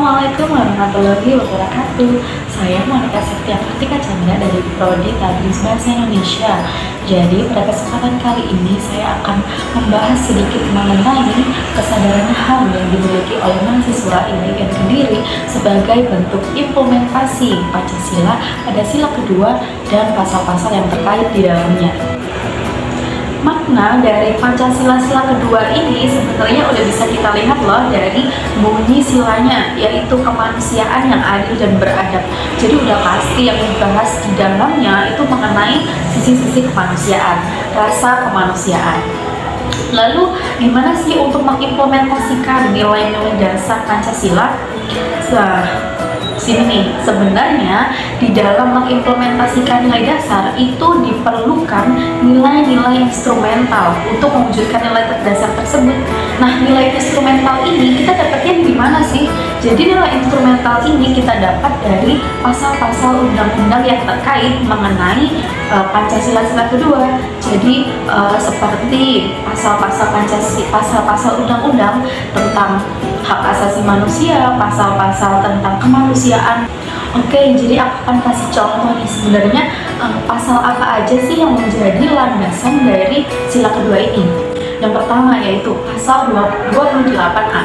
Assalamualaikum warahmatullahi wabarakatuh. Saya Monica Septiakartika Chandra dari Prodi Tadris Bahasa Indonesia. Jadi pada kesempatan kali ini saya akan membahas sedikit mengenai kesadaran HAM yang dimiliki oleh mahasiswa IAIN Kediri sebagai bentuk implementasi Pancasila pada sila kedua dan pasal-pasal yang terkait di dalamnya. Makna dari Pancasila sila kedua ini sebenarnya udah bisa kita lihat loh dari bunyi silanya, yaitu kemanusiaan yang adil dan beradab. Jadi udah pasti yang dibahas di dalamnya itu mengenai sisi-sisi kemanusiaan, rasa kemanusiaan. Lalu gimana sih untuk mengimplementasikan nilai-nilai dasar Pancasila? Sini nih, sebenarnya di dalam mengimplementasikan nilai dasar itu diperlukan nilai-nilai instrumental untuk mewujudkan nilai dasar tersebut. Nah, nilai instrumental ini kita dapatnya di mana sih? Jadi nilai instrumental ini kita dapat dari pasal-pasal undang-undang yang terkait mengenai Pancasila sila kedua. Jadi seperti pasal-pasal undang-undang tentang hak asasi manusia, pasal-pasal tentang kemanusiaan. Oke, jadi aku akan kasih contoh nih sebenarnya pasal apa aja sih yang menjadi landasan dari sila kedua ini. Yang pertama yaitu pasal 28A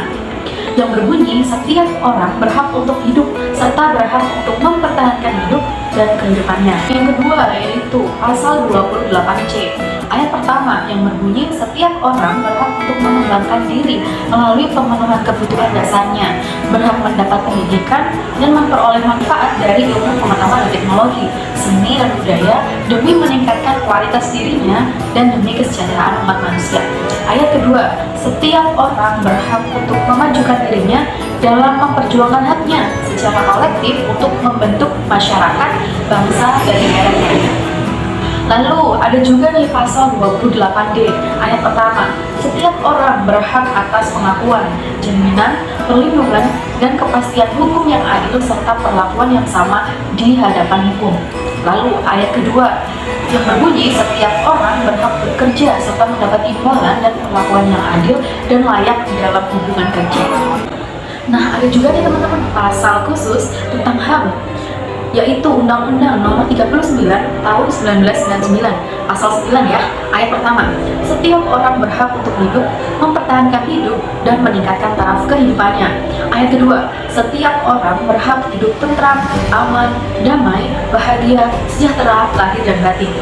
yang berbunyi setiap orang berhak untuk hidup serta berhak untuk mempertahankan hidup dan kehidupannya. Yang kedua yaitu pasal 28C ayat pertama yang berbunyi setiap orang berhak untuk mengembangkan diri melalui pemenuhan kebutuhan dasarnya, berhak mendapat pendidikan dan memperoleh manfaat dari ilmu pengetahuan dan teknologi, seni dan budaya demi meningkatkan kualitas dirinya dan demi kesejahteraan umat manusia. Ayat kedua, setiap orang berhak untuk memajukan dirinya dalam memperjuangkan haknya secara kolektif untuk membentuk masyarakat, bangsa, dan negaranya. Lalu ada juga nih pasal 28D ayat pertama, setiap orang berhak atas pengakuan, jaminan, perlindungan, dan kepastian hukum yang adil serta perlakuan yang sama di hadapan hukum. Lalu ayat kedua yang berbunyi setiap orang berhak bekerja serta mendapat imbalan dan perlakuan yang adil dan layak di dalam hubungan kerja. Nah, ada juga nih teman-teman pasal khusus tentang HAM, yaitu Undang-Undang Nomor 39 Tahun 1999, pasal 9 ya, ayat pertama. Setiap orang berhak untuk hidup, mempertahankan hidup, dan meningkatkan taraf kehidupannya. Ayat kedua, setiap orang berhak hidup tentram, aman, damai, bahagia, sejahtera, lahir dan batin.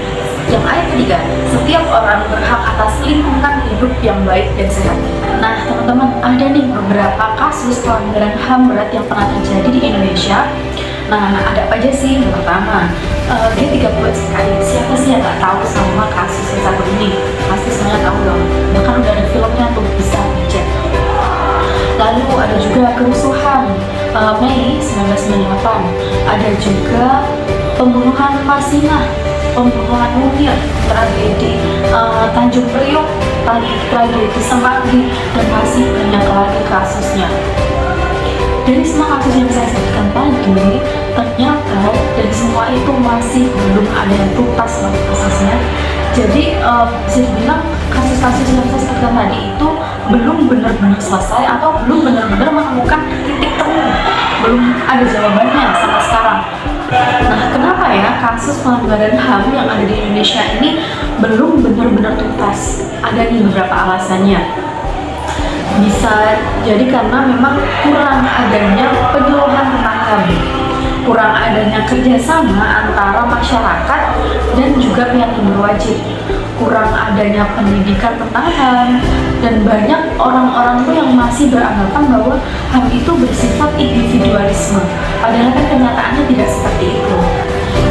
Yang ayat ketiga, setiap orang berhak atas lingkungan hidup yang baik dan sehat. Nah teman-teman, ada nih beberapa kasus pelanggaran HAM berat yang pernah terjadi di Indonesia. Nah, ada apa aja sih? Yang pertama, dia 3 sekali. Siapa sih yang gak tahu sama kasus yang satu ini? Pasti semuanya tahu dong. Bahkan udah ada filmnya tuh, bisa dicek. Lalu ada juga kerusuhan Mei 1998. Ada juga pembunuhan Marsinah, pembunuhan Munir, tragedi Tanjung Priok, tragedi Semanggi, dan masih banyak lagi kasusnya. Dari semua kasus yang saya sebutkan tadi, ternyata dari semua itu masih belum ada yang tuntas kasusnya. Jadi bisa dibilang kasus-kasus yang saya sebutkan tadi itu belum benar-benar selesai atau belum benar-benar menemukan titik temu, belum ada jawabannya sampai sekarang. Nah, kenapa ya kasus pelanggaran HAM yang ada di Indonesia ini belum benar-benar tuntas? Ada nih beberapa alasannya. Bisa jadi karena memang kurang adanya penyuluhan tentang HAM, kurang adanya kerjasama antara masyarakat dan juga pihak yang berwajib, kurang adanya pendidikan tentang HAM, dan banyak orang-orang tuh yang masih beranggapan bahwa HAM itu bersifat individualisme, padahal kan kenyataannya tidak seperti itu.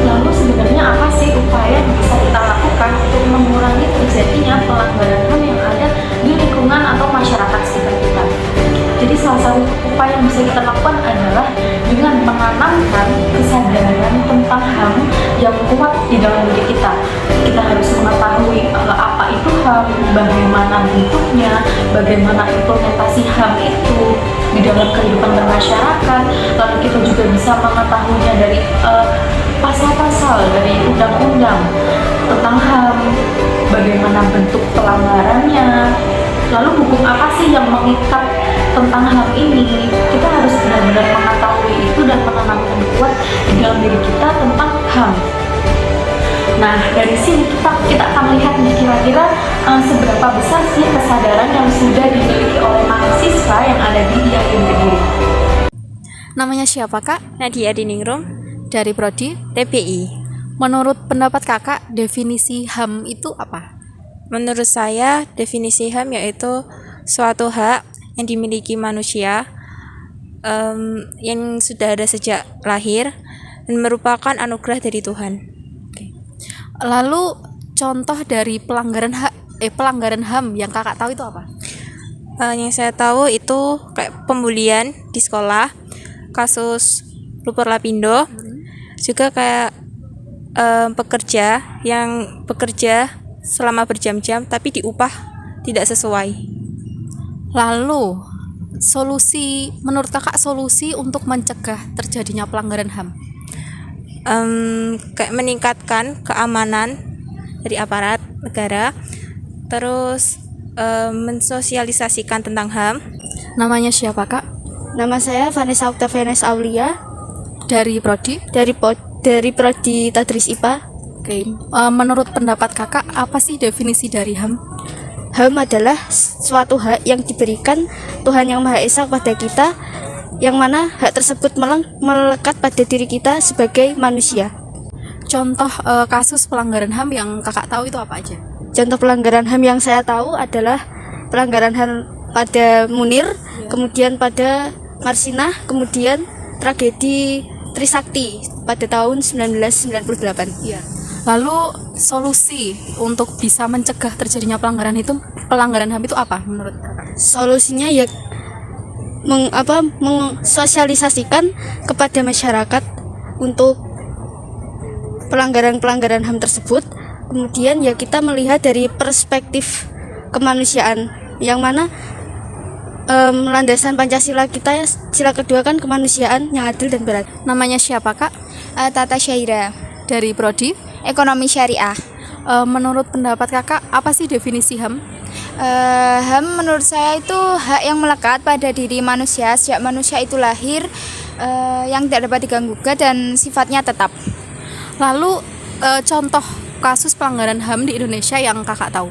Lalu sebenarnya apa sih upaya yang bisa kita lakukan untuk mengurangi terjadinya pelanggaran HAM yang ada di lingkungan atau masyarakat sekitar kita? Jadi salah satu upaya yang bisa kita lakukan adalah dengan menanamkan kesadaran tentang HAM yang kuat di dalam diri kita. Kita harus mengetahui apa itu HAM, bagaimana bentuknya, bagaimana implementasi HAM itu di dalam kehidupan bermasyarakat. Lalu kita juga bisa mengetahuinya dari pasal-pasal dari undang-undang tentang HAM, bagaimana bentuk pelanggarannya, lalu hukum apa sih yang mengikat tentang HAM ini. Kita harus benar-benar diri kita tentang HAM. Nah, dari sini kita akan melihat nih kira-kira seberapa besar sih kesadaran yang sudah dimiliki oleh mahasiswa yang ada di IAIN Kediri. Namanya siapa, Kak? Nadia Diningrum Dari Prodi TPI. Menurut pendapat Kakak, definisi HAM itu apa? Menurut saya, definisi HAM yaitu suatu hak yang dimiliki manusia yang sudah ada sejak lahir dan merupakan anugerah dari Tuhan. Lalu contoh dari pelanggaran HAM yang Kakak tahu itu apa? Yang saya tahu itu kayak pembulian di sekolah, kasus Lupur Lapindo, juga kayak pekerja yang bekerja selama berjam-jam tapi diupah tidak sesuai. Lalu menurut Kakak solusi untuk mencegah terjadinya pelanggaran HAM? Kayak meningkatkan keamanan dari aparat negara, terus mensosialisasikan tentang HAM. Namanya siapa, Kak? Nama saya Vanessa Octavianes Aulia Dari Prodi? dari Prodi Tadris IPA. Oke. Menurut pendapat Kakak, apa sih definisi dari HAM? HAM adalah suatu hak yang diberikan Tuhan Yang Maha Esa kepada kita, yang mana hak tersebut melekat pada diri kita sebagai manusia. Contoh kasus pelanggaran HAM yang Kakak tahu itu apa aja? Contoh pelanggaran HAM yang saya tahu adalah pelanggaran HAM pada Munir, kemudian pada Marsinah, kemudian tragedi Trisakti pada tahun 1998. Iya. Lalu solusi untuk bisa mencegah terjadinya pelanggaran HAM itu apa menurut Kakak? Solusinya ya mensosialisasikan kepada masyarakat untuk pelanggaran-pelanggaran HAM tersebut. Kemudian ya kita melihat dari perspektif kemanusiaan, yang mana landasan Pancasila kita, sila kedua kan kemanusiaan yang adil dan beradil. Namanya siapa, Kak? Tata Syaira, Dari Prodi? Ekonomi Syariah. Menurut pendapat Kakak, apa sih definisi HAM? HAM menurut saya itu hak yang melekat pada diri manusia sejak manusia itu lahir, yang tidak dapat diganggu-gugat dan sifatnya tetap. Lalu contoh kasus pelanggaran HAM di Indonesia yang Kakak tahu?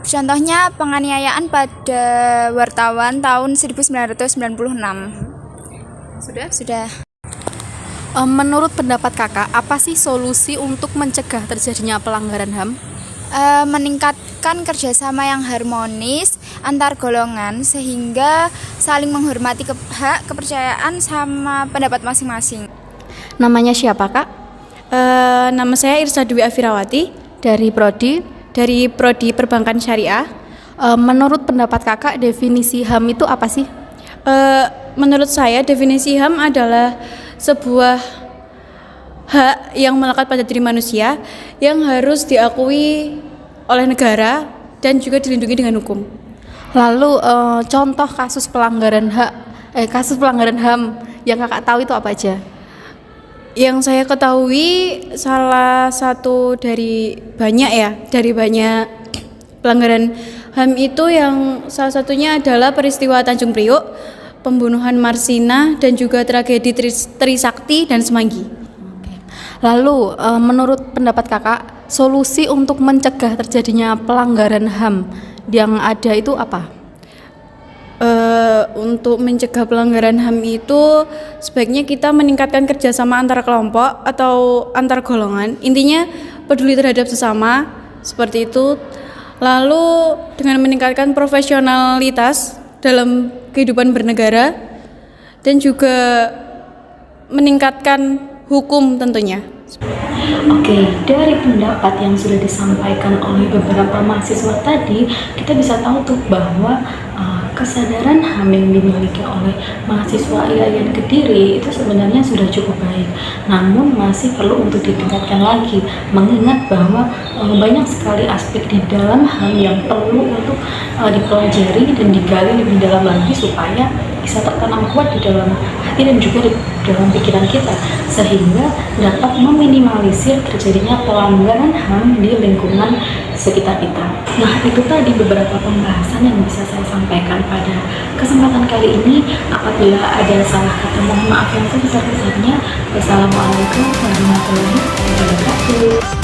Contohnya penganiayaan pada wartawan tahun 1996. Sudah. Menurut pendapat Kakak, apa sih solusi untuk mencegah terjadinya pelanggaran HAM? Meningkatkan kerjasama yang harmonis antar golongan sehingga saling menghormati hak, kepercayaan sama pendapat masing-masing. Namanya siapa, Kak? Nama saya Irsa Dwi Afirawati Dari Prodi? dari Prodi Perbankan Syariah. Menurut pendapat Kakak, definisi HAM itu apa sih? Menurut saya definisi HAM adalah sebuah hak yang melekat pada diri manusia yang harus diakui oleh negara dan juga dilindungi dengan hukum. Lalu contoh kasus pelanggaran HAM yang Kakak tahu itu apa aja? Yang saya ketahui salah satu dari banyak pelanggaran HAM itu, yang salah satunya adalah peristiwa Tanjung Priok, pembunuhan Marsinah, dan juga tragedi Trisakti dan Semanggi. Lalu menurut pendapat Kakak, solusi untuk mencegah terjadinya pelanggaran HAM yang ada itu apa? Untuk mencegah pelanggaran HAM itu sebaiknya kita meningkatkan kerjasama antar kelompok atau antar golongan. Intinya peduli terhadap sesama, seperti itu. Lalu dengan meningkatkan profesionalitas dalam kehidupan bernegara dan juga meningkatkan hukum tentunya. Oke, dari pendapat yang sudah disampaikan oleh beberapa mahasiswa tadi, kita bisa tahu tuh bahwa kesadaran HAM yang dimiliki oleh mahasiswa IAIN Kediri itu sebenarnya sudah cukup baik, namun masih perlu untuk ditingkatkan lagi, mengingat bahwa banyak sekali aspek di dalam HAM yang perlu untuk dipelajari dan digali lebih dalam lagi supaya bisa tertanam kuat di dalam hati hati dan juga di dalam pikiran kita, sehingga dapat meminimalisir terjadinya pelanggaran HAM di lingkungan sekitar kita. Nah, itu tadi beberapa pembahasan yang bisa saya sampaikan pada kesempatan kali ini. Apabila ada salah kata, mohon maaf yang sebesar-besarnya. Wassalamualaikum warahmatullahi wabarakatuh.